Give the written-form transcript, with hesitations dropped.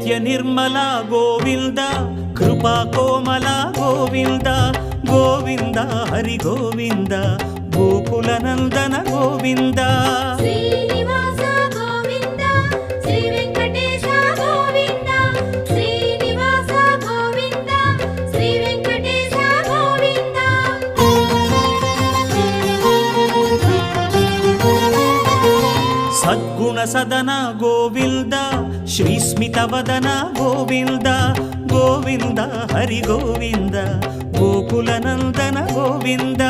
నిత్య నిర్మల గోవింద కృపా కోమల గోవింద గోవింద హరి గోవింద గోకుల నందన గోవింద శ్రీనివాస గోవింద శ్రీ వెంకటేశ గోవింద శ్రీనివాస గోవింద శ్రీ వెంకటేశ గోవింద సద్గుణ సదన గోవింద శ్రీస్మిత వదన గోవింద గోవింద హరి గోవింద గోకుల నందన గోవింద